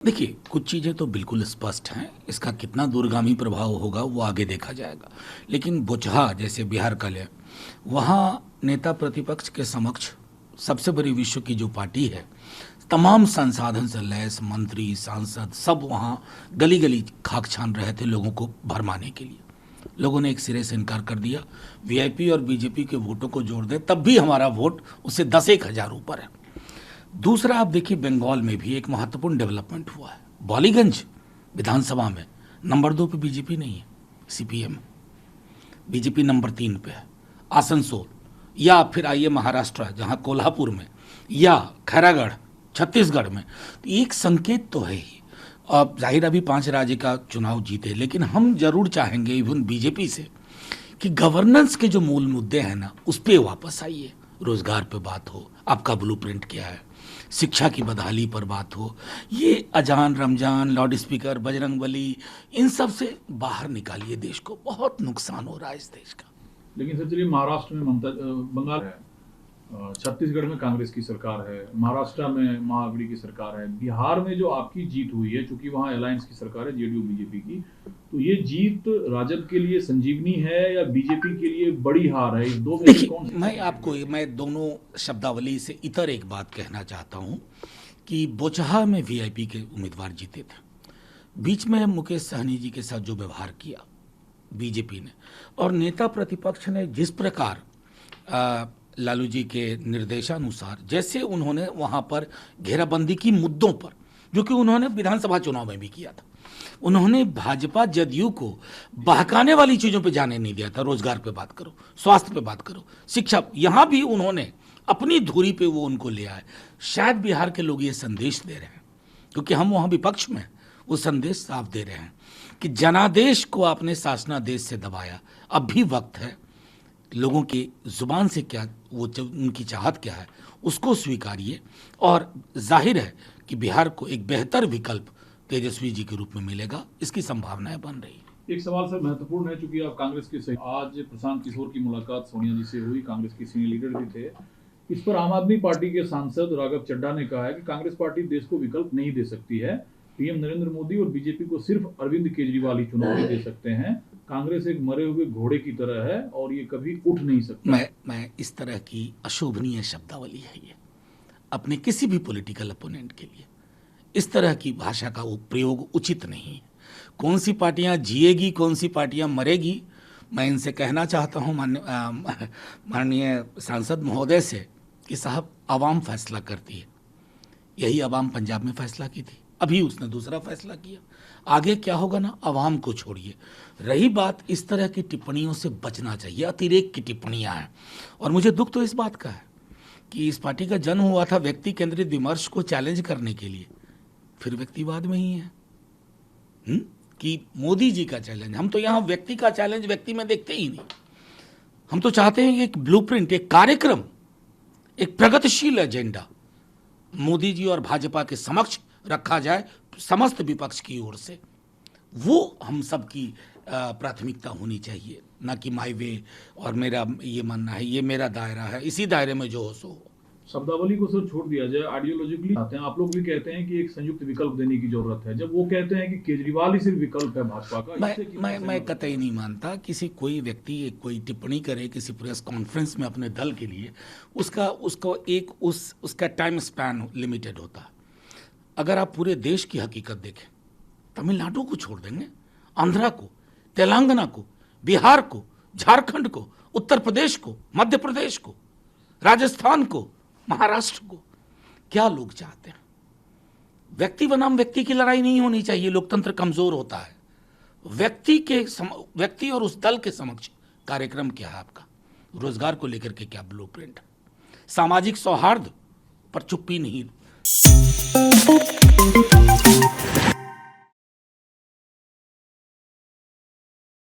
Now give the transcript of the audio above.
देखिए, कुछ चीज़ें तो बिल्कुल स्पष्ट हैं, इसका कितना दूरगामी प्रभाव होगा वो आगे देखा जाएगा। लेकिन बोचहा जैसे बिहार का ले, वहाँ नेता प्रतिपक्ष के समक्ष सबसे बड़ी विश्व की जो पार्टी है, तमाम संसाधन से लैस मंत्री, सांसद सब वहाँ गली-गली खाक छान रहे थे लोगों को भरमाने के लिए। लोगों ने एक सिरे से इनकार कर दिया, वीआईपी और बीजेपी के वोटों को जोड़ दें तब भी हमारा वोट उससे 10-1 हज़ार ऊपर है। दूसरा आप देखिए, बंगाल में भी एक महत्वपूर्ण डेवलपमेंट हुआ है। बॉलीगंज विधानसभा में नंबर 2 पे बीजेपी नहीं है, सीपीएम। बीजेपी नंबर 3 पे है। आसनसोल या फिर आइए महाराष्ट्र जहां कोल्हापुर में या खैरागढ़ छत्तीसगढ़ में, तो एक संकेत तो है ही। अब जाहिर अभी 5 राज्य का चुनाव जीते, लेकिन हम जरूर चाहेंगे इवन बीजेपी से कि गवर्नेंस के जो मूल मुद्दे हैं ना, उस पर वापस आइए। रोजगार पे बात हो, आपका ब्लूप्रिंट क्या है, शिक्षा की बदहाली पर बात हो, ये अजान रमजान लाउड स्पीकर बजरंगबली इन सब से बाहर निकालिए देश को। बहुत नुकसान हो रहा है इस देश का। लेकिन सर चलिए, महाराष्ट्र में ममता बंगाल है, छत्तीसगढ़ में कांग्रेस की सरकार है, महाराष्ट्र में महाअघड़ी की सरकार है, बिहार में जो आपकी जीत हुई है, चूंकि वहाँ अलायंस की सरकार है जेडीयू बीजेपी की, तो ये जीत राजद के लिए संजीवनी है या बीजेपी के लिए बड़ी हार है? इस दो में से कौन? मैं दोनों शब्दावली से इतर एक बात कहना चाहता हूँ कि बोचहा में वीआईपी के उम्मीदवार जीते थे। बीच में मुकेश सहनी जी के साथ जो व्यवहार किया बीजेपी ने, और नेता प्रतिपक्ष ने जिस प्रकार लालू जी के निर्देशानुसार जैसे उन्होंने वहां पर घेराबंदी की मुद्दों पर, जो कि उन्होंने विधानसभा चुनाव में भी किया था, उन्होंने भाजपा जदयू को बहकाने वाली चीजों पे जाने नहीं दिया था। रोजगार पे बात करो, स्वास्थ्य पे बात करो, शिक्षा, यहां भी उन्होंने अपनी धुरी पे वो उनको ले आए। शायद बिहार के लोग ये संदेश दे रहे हैं, क्योंकि हम वहां विपक्ष में, वो संदेश साफ दे रहे हैं कि जनादेश को आपने शासनादेश से दबाया, अब भी वक्त है लोगों की जुबान से क्या वो उनकी चाहत क्या है उसको स्वीकारिए, और जाहिर है कि बिहार को एक बेहतर विकल्प तेजस्वी जी के रूप में मिलेगा, इसकी संभावनाएं बन रही है। एक सवाल सर महत्वपूर्ण है, चूंकि आप कांग्रेस के से आज प्रशांत किशोर की मुलाकात सोनिया जी से हुई, कांग्रेस के सीनियर लीडर भी थे। इस पर आम आदमी पार्टी के सांसद राघव चड्ढा ने कहा है कि कांग्रेस पार्टी देश को विकल्प नहीं दे सकती है, पीएम नरेंद्र मोदी और बीजेपी को सिर्फ अरविंद केजरीवाल ही चुनौती दे सकते हैं। कांग्रेस एक मरे हुए घोड़े की तरह है और ये कभी उठ नहीं सकता। मैं इस तरह की अशोभनीय शब्दावली है ये, अपने किसी भी पॉलिटिकल अपोनेंट के लिए इस तरह की भाषा का प्रयोग उचित नहीं है। कौन सी पार्टियां जिएगी, कौन सी पार्टियां मरेगी, मैं इनसे कहना चाहता हूं माननीय सांसद महोदय से कि साहब, आवाम फैसला करती है। यही आवाम पंजाब में फैसला की थी, अभी उसने दूसरा फैसला किया। आगे क्या होगा ना, आवाम को छोड़िए। रही बात, इस तरह की टिप्पणियों से बचना चाहिए, अतिरेक की टिप्पणियां हैं। और मुझे दुख तो इस बात का है कि इस पार्टी का जन्म हुआ था व्यक्ति केंद्रित विमर्श को चैलेंज करने के लिए, फिर व्यक्तिवाद में ही है कि मोदी जी का चैलेंज। हम तो यहाँ व्यक्ति का चैलेंज व्यक्ति में देखते ही नहीं। हम तो चाहते हैं कि एक ब्लूप्रिंट, एक कार्यक्रम, एक प्रगतिशील एजेंडा मोदी जी और भाजपा के समक्ष रखा जाए समस्त विपक्ष की ओर से। वो हम सब की प्राथमिकता होनी चाहिए, ना कि माई वे और मेरा ये मानना है, ये मेरा दायरा है, इसी दायरे में जो हो सो हो। शब्दावली को सर छोड़ दिया जाए, आइडियोलॉजिकली आते हैं। आप लोग भी कहते हैं कि एक संयुक्त विकल्प देने की जरूरत है, जब वो कहते हैं कि केजरीवाल ही सिर्फ विकल्प है भाजपा का। मैं कतई नहीं मानता। किसी कोई व्यक्ति कोई टिप्पणी करे किसी प्रेस कॉन्फ्रेंस में अपने दल के लिए, उसका टाइम स्पैन लिमिटेड होता है। अगर आप पूरे देश की हकीकत देखें, तमिलनाडु को छोड़ देंगे, आंध्रा को, तेलंगाना को, बिहार को, झारखंड को, उत्तर प्रदेश को, मध्य प्रदेश को, राजस्थान को, महाराष्ट्र को, क्या लोग चाहते हैं? व्यक्ति बनाम व्यक्ति की लड़ाई नहीं होनी चाहिए, लोकतंत्र कमजोर होता है। व्यक्ति और उस दल के समक्ष कार्यक्रम क्या है आपका? रोजगार को लेकर के क्या ब्लूप्रिंट है? सामाजिक सौहार्द पर चुप्पी नहीं।